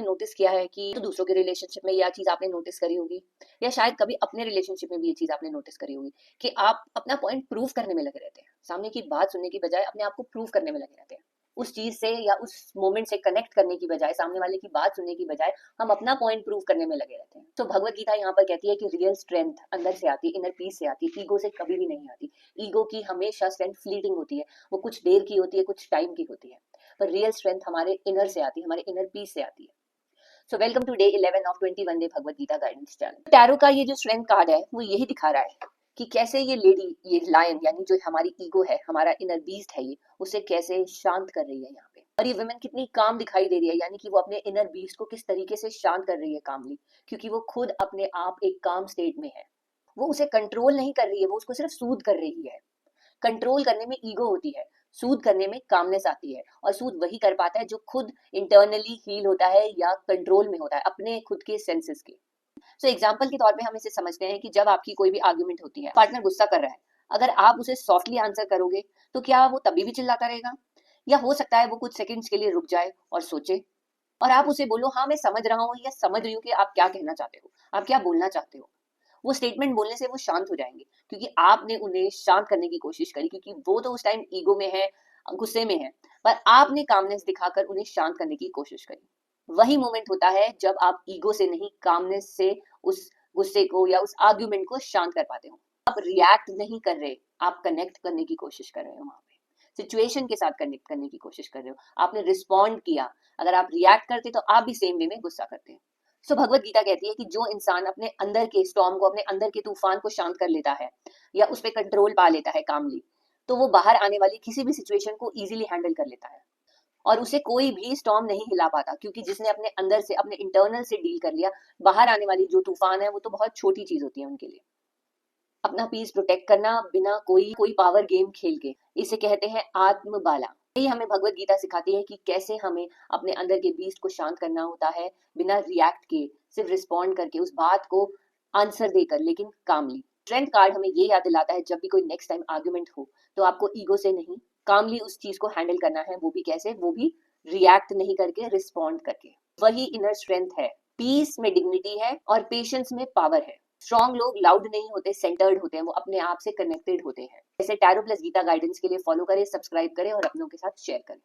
Notice किया है कि तो दूसरों के रिलेशनशिप में यह चीज आपने नोटिस करी होगी, या शायद कभी अपने रिलेशनशिप में भी ये चीज आपने नोटिस करी होगी कि आप अपना पॉइंट प्रूव करने में लगे रहते हैं, सामने की बात सुनने की बजाय अपने आप को प्रूव करने में लगे रहते हैं। उस चीज से या उस मोमेंट से कनेक्ट करने की बजाय, सामने वाले की बात सुनने की बजाय हम अपना पॉइंट प्रूव करने में लगे रहते हैं। तो भगवत गीता यहाँ पर कहती है कि रियल स्ट्रेंथ अंदर से आती है, इनर पीस से आती है, ईगो से कभी भी नहीं आती। ईगो की हमेशा स्ट्रेंथ फ्लीटिंग होती है, वो कुछ देर की होती है, कुछ टाइम की होती है, पर रियल स्ट्रेंथ हमारे इनर से आती है, हमारे इनर पीस से आती है। So welcome to day 11 of 21 day Bhagavad Gita guidance channel. Tarot का ये जो स्ट्रेंथ कार्ड है वो यही दिखा रहा है कि कैसे ये लेडी, ये लायन यानी जो हमारी ईगो है, हमारा इनर बीस्ट है, ये उसे कैसे शांत कर रही है यहाँ पे। और ये वुमेन कितनी काम दिखाई दे रही है, यानी कि वो अपने इनर बीस्ट को किस तरीके से शांत कर रही है कामली, क्योंकि वो खुद अपने आप एक काम स्टेट में है। वो उसे कंट्रोल नहीं कर रही है, वो उसको सिर्फ सूद कर रही है। कंट्रोल करने में ईगो होती है, सूद करने में कामनेस आती है, और सूद वही कर पाता है जो खुद इंटरनली हील होता है या कंट्रोल में होता है अपने खुद के सेंसेस के। सो एग्जाम्पल के तौर पे हम इसे समझते हैं कि जब आपकी कोई भी आर्ग्यूमेंट होती है, पार्टनर गुस्सा कर रहा है, अगर आप उसे सॉफ्टली आंसर करोगे तो क्या वो तभी भी चिल्लाता रहेगा, या हो सकता है वो कुछ सेकंड्स के लिए रुक जाए और सोचे, और आप उसे बोलो हाँ मैं समझ रहा हूँ या समझ रही हूँ कि आप क्या कहना चाहते हो, आप क्या बोलना चाहते हो। वो स्टेटमेंट बोलने से वो शांत हो जाएंगे, क्योंकि आपने उन्हें शांत करने की कोशिश करी, क्योंकि वो तो उस टाइम ईगो में है, गुस्से में है, पर आपने कामनेस दिखाकर उन्हें शांत करने की कोशिश करी। वही मोमेंट होता है जब आप ईगो से नहीं, कामनेस से उस गुस्से को या उस आर्ग्यूमेंट को शांत कर पाते हो। आप रिएक्ट नहीं कर रहे, आप कनेक्ट करने की कोशिश कर रहे हो, वहां पे सिचुएशन के साथ कनेक्ट करने की कोशिश कर रहे हो, आपने रिस्पॉन्ड किया। अगर आप रिएक्ट करते तो आप भी सेम वे में गुस्सा करते। सो भगवत गीता कहती है कि जो इंसान अपने अंदर के स्टॉर्म को, अपने अंदर के तूफान को शांत कर लेता है या उस पर कंट्रोल पा लेता है कामली, तो वो बाहर आने वाली किसी भी सिचुएशन को इजीली हैंडल कर लेता है, और उसे कोई भी स्टॉर्म नहीं हिला पाता, क्योंकि जिसने अपने अंदर से, अपने इंटरनल से डील कर लिया, बाहर आने वाली जो तूफान है वो तो बहुत छोटी चीज होती है उनके लिए। अपना पीस प्रोटेक्ट करना बिना कोई कोई पावर गेम खेल के, इसे कहते हैं आत्मबाला। यही हमें भगवत गीता सिखाती है कि कैसे हमें अपने अंदर के बीस्ट को शांत करना होता है, बिना रिएक्ट के, सिर्फ रिस्पॉन्ड करके, उस बात को आंसर देकर, लेकिन कामली। स्ट्रेंथ कार्ड हमें ये याद दिलाता है जब भी कोई नेक्स्ट टाइम आर्गुमेंट हो तो आपको ईगो से नहीं, कामली उस चीज को हैंडल करना है। वो भी कैसे? वो भी रिएक्ट नहीं करके, रिस्पॉन्ड करके। वही इनर स्ट्रेंथ है। पीस में डिग्निटी है और पेशेंस में पावर है। स्ट्रॉन्ग लोग लाउड नहीं होते, सेंटर्ड होते हैं, वो अपने आप से कनेक्टेड होते हैं। जैसे टैरो प्लस गीता गाइडेंस के लिए फॉलो करें, सब्सक्राइब करें और अपनों के साथ शेयर करें।